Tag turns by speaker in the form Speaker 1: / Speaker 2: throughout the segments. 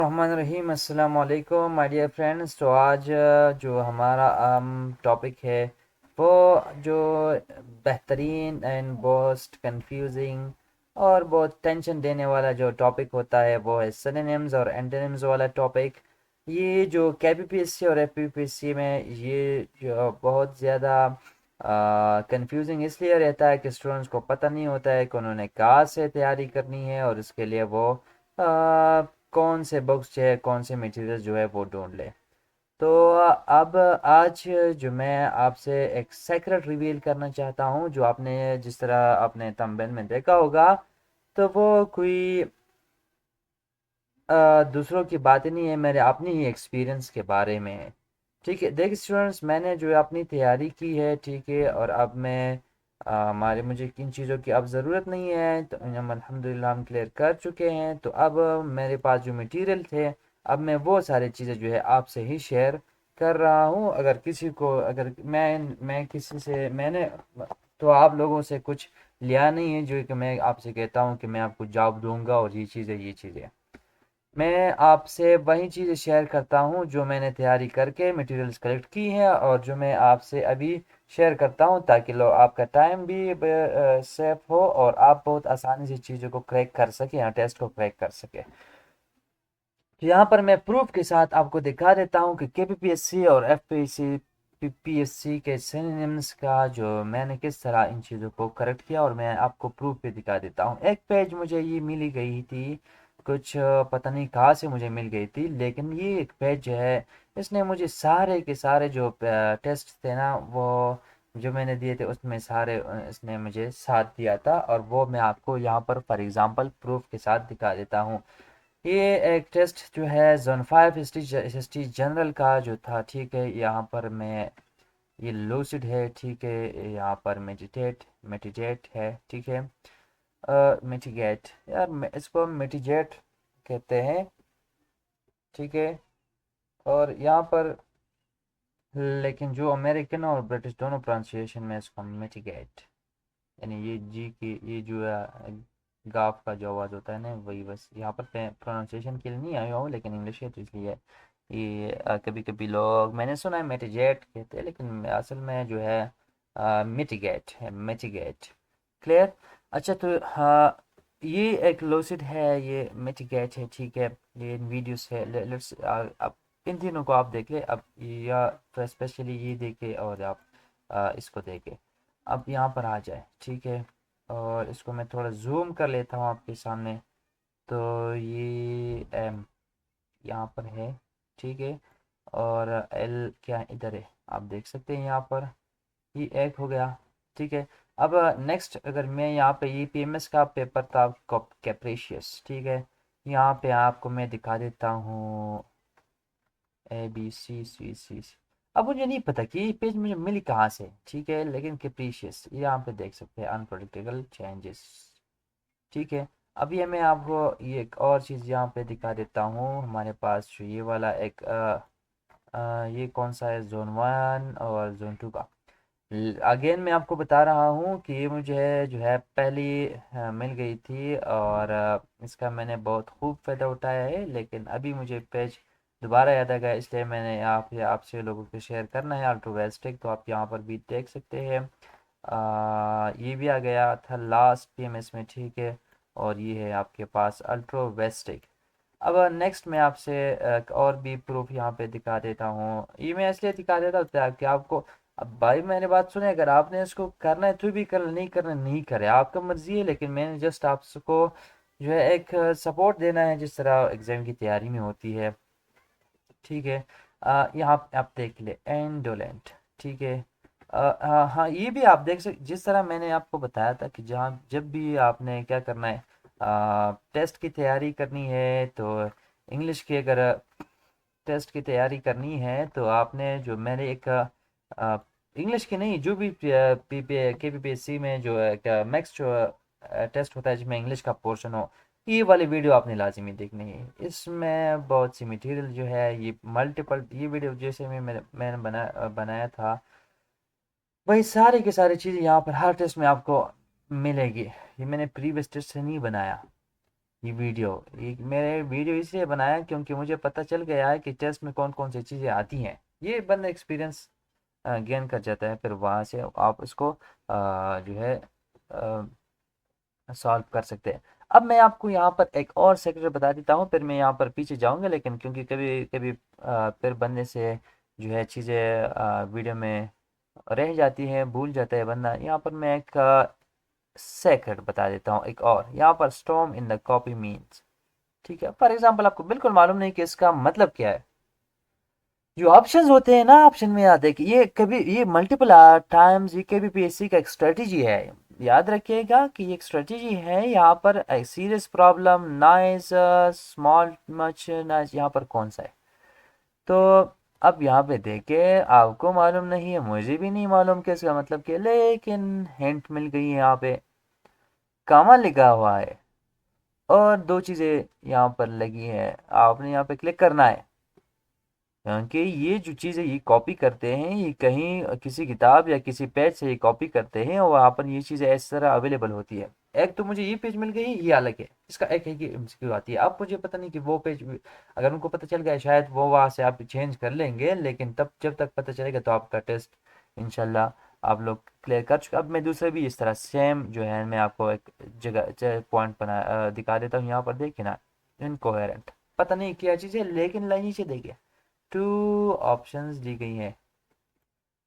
Speaker 1: रहमान रहीम अस्सलाम वालेकुम my dear friends. तो आज जो हमारा टॉपिक है वो जो बेहतरीन एंड बहुत कंफ्यूजिंग और बहुत टेंशन देने वाला जो टॉपिक होता है वो है सिनोनिम्स और एंटोनिम्स वाला टॉपिक। ये जो केपीपीएससी और एफपीपीएससी में ये जो बहुत ज़्यादा कंफ्यूजिंग इसलिए रहता है कि स्टूडेंट्स को पता नहीं होता है कि उन्होंने कहाँ से तैयारी करनी है और इसके लिए वो कौन से बुक्स जो है कौन से मटेरियल जो है वो ढूंढ ले। तो अब आज जो मैं आपसे एक सीक्रेट रिवील करना चाहता हूँ, जो आपने जिस तरह आपने थंबनेल में देखा होगा, तो वो कोई दूसरों की बातें नहीं है, मेरे अपनी ही एक्सपीरियंस के बारे में है। ठीक है, देख स्टूडेंट्स, मैंने जो है अपनी तैयारी की है, ठीक है, और अब मैं हमारे मुझे किन चीज़ों की अब ज़रूरत नहीं है, तो हम अल्हम्दुलिल्लाह हम क्लियर कर चुके हैं। तो अब मेरे पास जो मटेरियल थे, अब मैं वो सारी चीज़ें जो है आपसे ही शेयर कर रहा हूँ। अगर किसी को अगर मैं किसी से मैंने तो आप लोगों से कुछ लिया नहीं है जो कि मैं आपसे कहता हूँ कि मैं आपको जॉब दूंगा और ये चीज़ें मैं आपसे वही चीज़ें शेयर करता हूँ जो मैंने तैयारी करके मटेरियल्स कलेक्ट की हैं और जो मैं आपसे अभी शेयर करता हूँ, ताकि लो आपका टाइम भी सेफ हो और आप बहुत आसानी से चीज़ों को क्रैक कर सकें या टेस्ट को क्रैक कर सकें। तो यहाँ पर मैं प्रूफ के साथ आपको दिखा देता हूँ कि केपीपीएससी और एफपीएससी पीपीएससी के सिनोनिम्स का जो मैंने किस तरह इन चीज़ों को करेक्ट किया, और मैं आपको प्रूफ भी दिखा देता हूँ। एक पेज मुझे ये मिली गई थी, कुछ पता नहीं कहाँ से मुझे मिल गई थी, लेकिन ये एक पेज जो है इसने मुझे सारे के सारे जो टेस्ट थे ना, वो जो मैंने दिए थे उसमें सारे इसने मुझे साथ दिया था, और वो मैं आपको यहाँ पर फॉर एग्जांपल प्रूफ के साथ दिखा देता हूँ। ये एक टेस्ट जो है जोन 5 हिस्ट्री जनरल का जो था, ठीक है, यहाँ पर मैं ये लूसिड है, ठीक है, यहाँ पर मेडिटेट मेटिजेट है, ठीक है, मिटिगेट, यार इसको मिटिजेट कहते हैं, ठीक है, और यहाँ पर लेकिन जो अमेरिकन और ब्रिटिश दोनों प्रोनाउंसिएशन में इसको मिटिगेट, यानी ये जी की ये जो है गाफ का जो आवाज़ होता है ना, वही बस यहाँ पर प्रोनाउंसिएशन के लिए नहीं आया हूँ, लेकिन इंग्लिश है तो इसलिए ये कभी कभी लोग मैंने सुना है मिटिगेट कहते हैं, लेकिन असल में जो है मिटिगेट है, मिटिगेट। क्लियर? अच्छा, तो हाँ, ये एक लोसिड है, ये मिटिगेट है, ठीक है, ये इन वीडियोस है। लेट्स अब इन तीनों को आप देख ले अब, या स्पेशली ये देखे और आप इसको देखे। अब यहाँ पर आ जाए, ठीक है, और इसको मैं थोड़ा जूम कर लेता हूँ आपके सामने। तो ये एम यहाँ पर है, ठीक है, और एल क्या इधर है, आप देख सकते हैं यहाँ पर ये एक हो गया, ठीक है। अब नेक्स्ट अगर मैं यहाँ पे ये पीएमएस का पेपर था कैप्रीशियस, ठीक है, यहाँ पे आपको मैं दिखा देता हूँ A B C C C सी। अब मुझे नहीं पता कि ये पेज मुझे मिली कहाँ से, ठीक है, लेकिन कैप्रीशियस यहाँ पे देख सकते हैं अनप्रेडिक्टेबल चेंजेस, ठीक है। अब ये मैं आपको ये एक और चीज़ यहाँ पे दिखा देता हूँ, हमारे पास जो ये वाला एक ये कौन सा है, जोन 1 और जोन 2 का। अगेन मैं आपको बता रहा हूँ कि ये मुझे जो है पहली मिल गई थी, और इसका मैंने बहुत खूब फ़ायदा उठाया है, लेकिन अभी मुझे पेज दोबारा याद आ गया, इसलिए मैंने आपसे लोगों को शेयर करना है। अल्ट्रोवेस्टिक तो आप यहाँ पर भी देख सकते हैं, ये भी आ गया था लास्ट पीएमएस में, ठीक है, और ये है आपके पास अल्ट्रोवेस्टिक। अब नेक्स्ट मैं आपसे एक और भी प्रूफ यहाँ पे दिखा देता हूँ। ये मैं इसलिए दिखा देता हूँ ताकि आपको, अब भाई मैंने बात सुने, अगर आपने इसको करना है तो भी कर, नहीं करना नहीं करे, आपका मर्जी है, लेकिन मैंने जस्ट आपको जो है एक सपोर्ट देना है जिस तरह एग्जाम की तैयारी में होती है, ठीक है। यहाँ पे आप देख ले एंडोलेंट, ठीक है। हाँ हाँ, ये भी आप देख सकते, जिस तरह मैंने आपको बताया था कि जहाँ जब भी आपने क्या करना है, टेस्ट की तैयारी करनी है, तो इंग्लिश की अगर टेस्ट की तैयारी करनी है तो आपने जो मैंने एक इंग्लिश की नहीं, जो भी पी पी के पी पी एस सी में जो है मैक्स जो टेस्ट होता है जिसमें इंग्लिश का पोर्शन हो, ये वाली वीडियो आपने लाजिमी देखनी है। इसमें बहुत सी मटेरियल जो है, ये मल्टीपल ये वीडियो जैसे मैंने बनाया था, वही सारी की सारी चीज़ें यहाँ पर हर टेस्ट में आपको मिलेगी। ये मैंने प्रीवियस टेस्ट से नहीं बनाया, ये मैंने वीडियो इसलिए बनाया क्योंकि मुझे पता चल गया है कि टेस्ट में कौन कौन सी चीज़ें आती हैं। ये बंदा एक्सपीरियंस गेन कर जाता है, फिर वहाँ से आप इसको जो है सॉल्व कर सकते हैं। अब मैं आपको यहाँ पर एक और सेक्टर बता देता हूँ, फिर मैं यहाँ पर पीछे जाऊँगा, लेकिन क्योंकि कभी कभी फिर बनने से जो है चीज़ें वीडियो में रह जाती हैं, भूल जाता है बंदा। यहाँ पर मैं एक सेक्रेट बता देता हूँ एक और, यहाँ पर storm in the copy means, ठीक है। फॉर एग्जाम्पल आपको बिल्कुल मालूम नहीं कि इसका मतलब क्या है। जो ऑप्शंस होते हैं ना, ऑप्शन में याद है कि ये मल्टीपल टाइम्स ये केबीपीएससी का एक स्ट्रेटेजी है। याद रखिएगा कि ये एक स्ट्रेटेजी है। यहाँ पर serious problem nice small much nice, यहाँ पर कौन सा है। तो अब यहाँ पे देखे, आपको मालूम नहीं है, मुझे भी नहीं मालूम कि इसका मतलब क्या है, लेकिन हिंट मिल गई है। यहाँ पे कामा लिखा हुआ है और दो चीज़ें यहाँ पर लगी है, आपने यहाँ पे क्लिक करना है। क्योंकि ये जो चीज़ें ये कॉपी करते हैं, ये कहीं किसी किताब या किसी पेज से ये कॉपी करते हैं और वहाँ पर ये चीज़ें इस तरह अवेलेबल होती है। एक तो मुझे ये पेज मिल गई, ये अलग है। इसका एक है कि एमसीक्यू आती है। अब मुझे पता नहीं कि वो पेज अगर उनको पता चल गया शायद वो वहाँ से आप चेंज कर लेंगे, लेकिन तब जब तक पता चलेगा तो आपका टेस्ट इंशाल्लाह आप लोग क्लियर कर चुके। अब मैं दूसरे भी इस तरह सेम जो है मैं आपको एक जगह पॉइंट दिखा देता हूँ। यहाँ पर देखिए ना, इनकोहेरेंट, पता नहीं क्या चीज़ है, लेकिन लाइन नीचे देखिए टू ऑप्शंस दी गई हैं।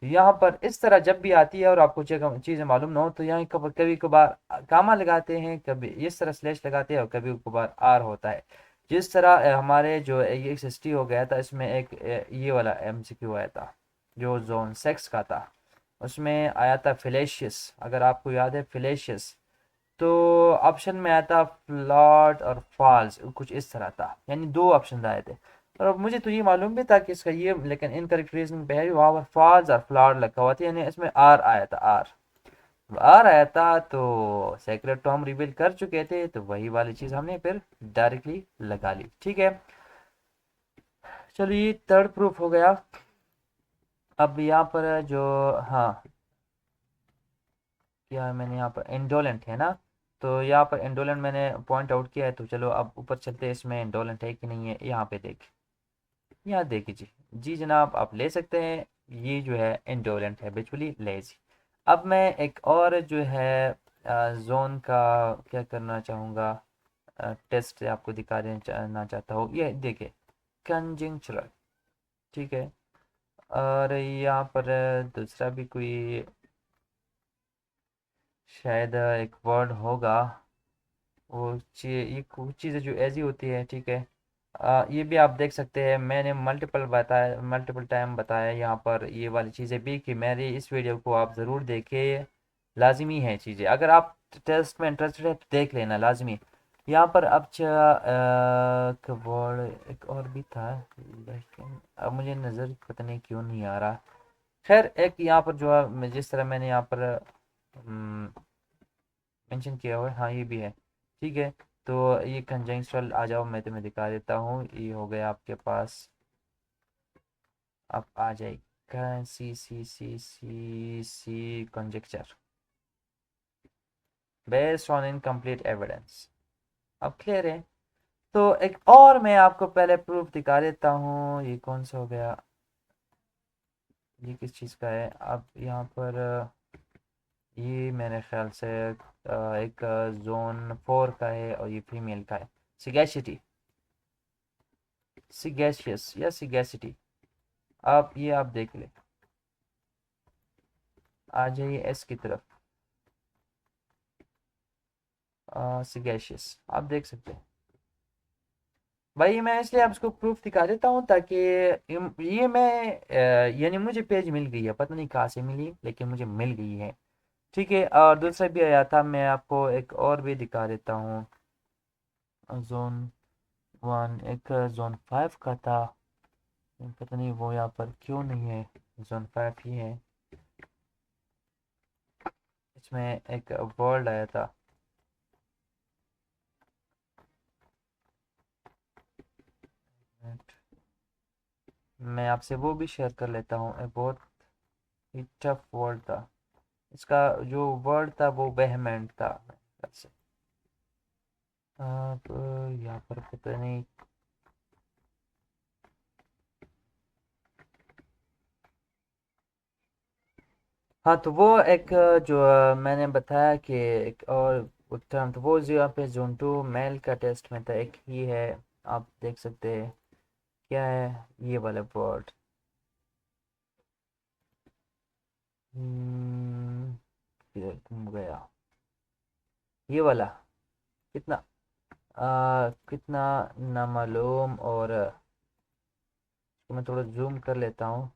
Speaker 1: तो यहाँ पर इस तरह जब भी आती है और आपको चीज़ें मालूम ना हो तो यहाँ कभी कभार कामा लगाते हैं, कभी इस तरह स्लैश लगाते हैं और कभी कभार आर होता है। जिस तरह हमारे जो ये एसएसटी हो गया था, इसमें एक ये वाला एमसीक्यू आया था जो जोन सेक्स का था। उसमें आया था फिलेशियस, अगर आपको याद है फिलेशियस। तो ऑप्शन में आया था फ्लॉट और फॉल्स, कुछ इस तरह था, यानी दो ऑप्शन आए थे। और अब मुझे तो ये मालूम भी था कि इसका ये, लेकिन इनकरेक्ट रीजनिंग पे है वहाँ पर फॉल्स और फ्लॉट लगा हुआ था, यानी इसमें आर आया था। आर आया था तो सेक्रेट तो हम रिवील कर चुके थे, तो वही वाली चीज़ हमने फिर डायरेक्टली लगा ली, ठीक है। चलिए थर्ड प्रूफ हो गया। अब यहाँ पर जो, हाँ, क्या मैंने यहाँ पर इंडोलेंट है ना, तो यहाँ पर इंडोलेंट मैंने पॉइंट आउट किया है। तो चलो अब ऊपर चलते हैं, इसमें इंडोलेंट है कि नहीं है। यहाँ पे देखिए, यहाँ देखिए जी, जी जनाब आप ले सकते हैं। ये जो है इंडोलेंट है, बिचुअली लेजी। अब मैं एक और जो है जोन का क्या करना चाहूँगा, टेस्ट आपको दिखा देना चाहता हूँ। ये देखिए कंजंक्चुरल, ठीक है। और यहाँ पर दूसरा भी कोई शायद एक वर्ड होगा, वो ये कुछ चीज़ें जो ऐसी होती है, ठीक है। ये भी आप देख सकते हैं, मैंने मल्टीपल टाइम बताया यहाँ पर ये वाली चीज़ें भी कि मेरी इस वीडियो को आप ज़रूर देखें। लाजमी है चीज़ें, अगर आप टेस्ट में इंटरेस्टेड है तो देख लेना लाजमी। यहाँ पर अब एक वर्ड एक और भी था, लेकिन अब मुझे नज़र पता नहीं क्यों नहीं आ रहा। खैर एक यहाँ पर जो है जिस तरह मैंने यहाँ पर मेंशन किया हुआ है, हाँ ये भी है, ठीक है। तो ये कंजंक्शनल आ जाओ, मैं तुम्हें दिखा देता हूँ। ये हो गया आपके पास, अब आ जाएगा C C C C C conjecture based on incomplete evidence. अब क्लियर है। तो एक और मैं आपको पहले प्रूफ दिखा देता हूँ। ये कौन सा हो गया, ये किस चीज़ का है। अब यहाँ पर ये मेरे ख्याल से एक जोन 4 का है और ये फीमेल का है। सिगैसिटी, सिगैशियस या सिगैसिटी, आप ये आप देख ले। आ जाइए एस की तरफ, सिगैशियस आप देख सकते हैं। भाई मैं इसलिए आपको प्रूफ दिखा देता हूँ ताकि ये मैं यानी मुझे पेज मिल गई है, पता नहीं कहाँ से मिली, लेकिन मुझे मिल गई है, ठीक है। और दूसरा भी आया था, मैं आपको एक और भी दिखा देता हूँ। जोन 1 एक जोन 5 का था, पता नहीं वो यहाँ पर क्यों नहीं है। जोन 5 ही है, इसमें एक वर्ड आया था। मैं आपसे वो भी शेयर कर लेता हूँ, एक बहुत ही टफ वर्ड था। इसका जो वर्ड था वो वेहमेंट था, अब यहाँ पर पता नहीं। हाँ तो वो एक जो मैंने बताया कि एक और टर्म, तो वो जो यहाँ पे जोन टू मेल का टेस्ट में था, एक ही है। आप देख सकते हैं क्या है ये वाला वर्ड। किधर घूम गया ये वाला। कितना कितना नामालूम। और इसको मैं थोड़ा जूम कर लेता हूँ।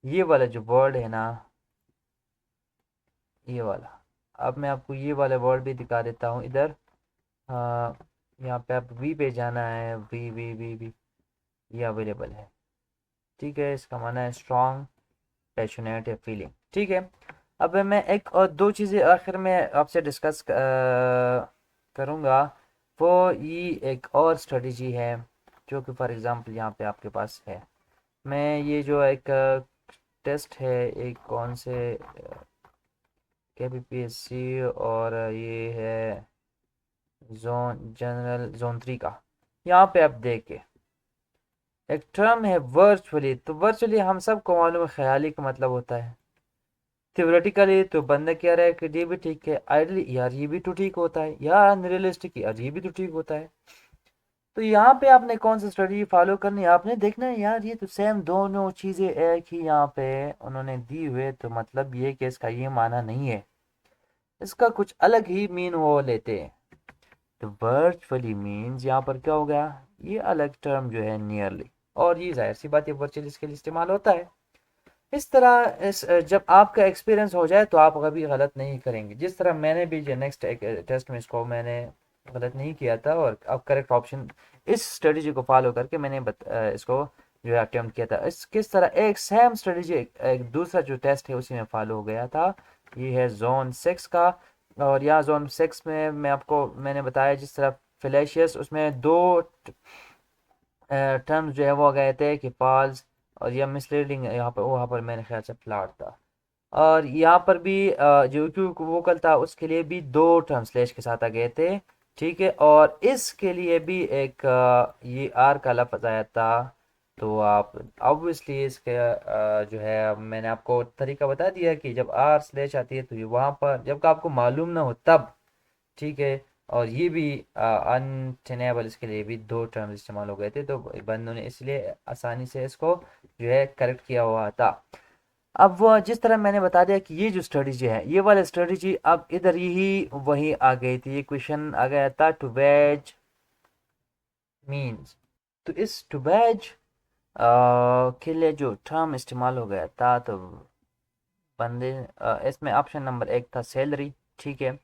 Speaker 1: ये वाला जो वर्ड है ना, ये वाला। अब मैं आपको ये वाला वर्ड भी दिखा देता हूँ इधर। आ, यहाँ पे आप वी पे जाना है। वी वी वी वी ये अवेलेबल है। ठीक है, इसका माना है स्ट्रॉन्ग, पैशनेट या फीलिंग। ठीक है। अब मैं एक और दो चीज़ें आखिर में आपसे डिस्कस करूँगा। वो ये एक और स्ट्रेटजी है जो कि फॉर एग्ज़ाम्पल यहाँ पे आपके पास है। मैं ये जो एक टेस्ट है, एक कौन से KPPSC, और ये है जोन जनरल जोन 3 का। यहाँ पे आप देखें एक टर्म है वर्चुअली। तो वर्चुअली हम सबको मालूम है ख्याली का मतलब होता है। थ्योरेटिकली तो बंदा कह रहा है कि ये भी ठीक है, आइडली यार ये भी तो ठीक होता है, यार अनरियलिस्टिक यार ये भी तो ठीक होता है। तो यहाँ पे आपने कौन सा स्ट्रेटजी फॉलो करनी है, आपने देखना है यार ये तो सेम दोनों चीजें एक ही यहाँ पे उन्होंने दी हुए, तो मतलब ये कि इसका ये माना नहीं है, इसका कुछ अलग ही मीन वो लेते हैं। तो वर्चुअली मीन्स यहाँ पर क्या हो गया, ये अलग टर्म जो है नियरली, और ये जाहिर सी बात है वर्चुअली इसके लिए इस्तेमाल होता है। इस तरह जब आपका एक्सपीरियंस हो जाए तो आप कभी गलत नहीं करेंगे। जिस तरह मैंने भी जो नेक्स्ट टेस्ट में इसको मैंने गलत नहीं किया था, और अब करेक्ट ऑप्शन इस स्ट्रेटजी को फॉलो करके मैंने इसको जो है अटेम्प्ट किया था। इस किस तरह एक सेम स्ट्रेटजी एक दूसरा जो टेस्ट है उसी में फॉलो हो गया था। ये है जोन 6 का। और यहाँ जोन 6 में मैंने बताया जिस तरह फिलेशियस, उसमें दो टर्म्स जो है वो गए थे कि फॉल्स और या मिसलीडिंग। यहाँ पर वहाँ पर मेरे ख्याल से फ्लॉट था। और यहाँ पर भी जो क्यों वोकल था उसके लिए भी दो टर्म स्लैश के साथ आ गए थे। ठीक है, और इसके लिए भी एक ये आर का लफ्ज़ आया था। तो आप ऑब्वियसली इसके जो है मैंने आपको तरीका बता दिया कि जब आर स्लैश आती है तो ये वहाँ पर जब आपको मालूम ना हो तब। ठीक है। और ये भी अनटेनेबल, इसके लिए भी दो टर्म्स इस्तेमाल हो गए थे, तो बंदों ने इसलिए आसानी से इसको जो है करेक्ट किया हुआ था। अब वो जिस तरह मैंने बता दिया कि ये जो स्ट्रेटजी है ये वाला स्ट्रेटजी, अब इधर यही वही आ गई थी, ये क्वेश्चन आ गया था टू वेज मीन्स। तो इस टू वेज के लिए जो टर्म इस्तेमाल हो गया था, तो बंदे इसमें ऑप्शन नंबर एक था सैलरी। ठीक है।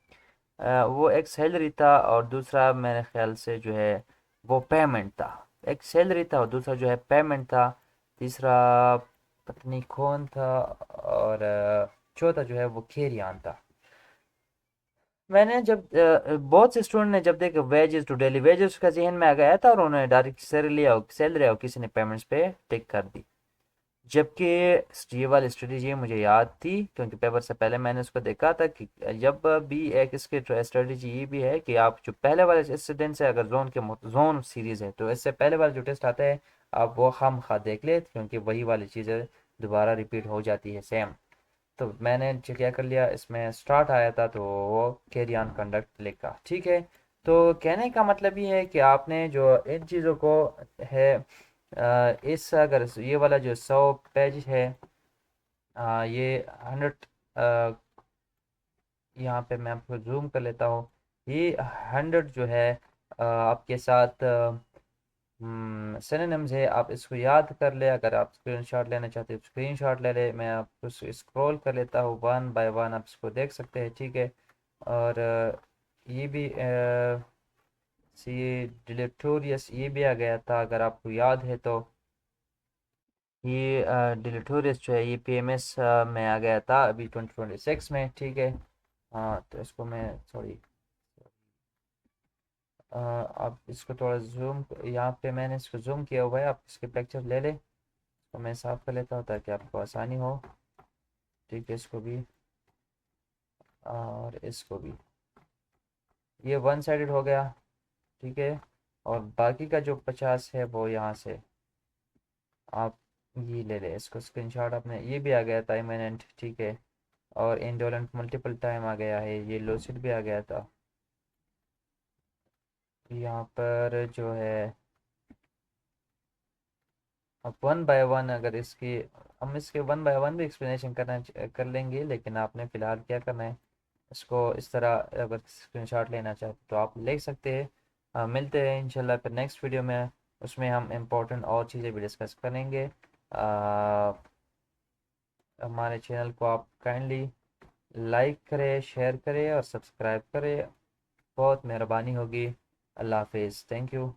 Speaker 1: वो एक सैलरी था, और दूसरा मेरे ख्याल से जो है वो पेमेंट था। एक सैलरी था और दूसरा जो है पेमेंट था। तीसरा पता नहीं कौन था, और चौथा जो है वो खेरियान था। मैंने जब बहुत से स्टूडेंट ने जब देखा वेजेस टू डेली वेजेस का जहन में आ गया था, और उन्होंने डायरेक्ट सैलरी और किसी ने पेमेंट्स पे टिक कर दी। जबकि ये वाली स्ट्रेटजी मुझे याद थी क्योंकि पेपर से पहले मैंने उसको देखा था कि जब भी एक इसकी स्ट्रेटजी ये भी है कि आप जो पहले वाले स्टूडेंट से अगर जोन सीरीज है तो इससे पहले वाला जो टेस्ट आता है आप वो खाम खा देख ले, क्योंकि वही वाली चीज़ें दोबारा रिपीट हो जाती है सेम। तो मैंने क्या कर लिया, इसमें स्टार्ट आया था तो वो कैरी ऑन कंडक्ट लिखा। ठीक है। तो कहने का मतलब ये है कि आपने जो इन चीज़ों को है इस अगर ये वाला जो 100 पेज है, ये 100, यहाँ पे मैं आपको जूम कर लेता हूँ। ये 100 जो है आपके साथ सिनोनिम्स है, आप इसको याद कर ले। अगर आप स्क्रीनशॉट लेना चाहते हो स्क्रीनशॉट ले ले, मैं आपको स्क्रॉल कर लेता हूँ वन बाय वन, आप इसको देख सकते हैं। ठीक है। और ये भी सी डिलेटोरियस ये भी आ गया था अगर आपको याद है तो। ये डिलेटोरियस जो है ये PMS में आ गया था अभी 2026 में। ठीक है। हाँ तो इसको मैं सॉरी, आप इसको थोड़ा जूम, यहाँ पे मैंने इसको जूम किया हुआ है, आप इसके पिक्चर ले ले। तो मैं साफ कर लेता हूँ ताकि आपको आसानी हो। ठीक है, इसको भी और इसको भी, ये वन साइडेड हो गया। ठीक है। और बाकी का जो 50 है वो यहाँ से आप ये ले लें, इसको स्क्रीनशॉट अपने, ये भी आ गया था इमिनेंट, ठीक है। और इंडोलेंट मल्टीपल टाइम आ गया है, ये लूसिड भी आ गया था। यहाँ पर जो है अब वन बाय वन, अगर इसकी हम इसके वन बाय वन भी एक्सप्लेनेशन कर लेंगे, लेकिन आपने फ़िलहाल क्या करना है, इसको इस तरह अगर स्क्रीनशॉट लेना चाहते तो आप ले सकते हैं। मिलते हैं इंशाल्लाह फिर नेक्स्ट वीडियो में, उसमें हम इम्पोर्टेंट और चीज़ें भी डिस्कस करेंगे। हमारे चैनल को आप काइंडली लाइक करें, शेयर करें और सब्सक्राइब करें, बहुत मेहरबानी होगी। अल्लाह हाफिज़, थैंक यू।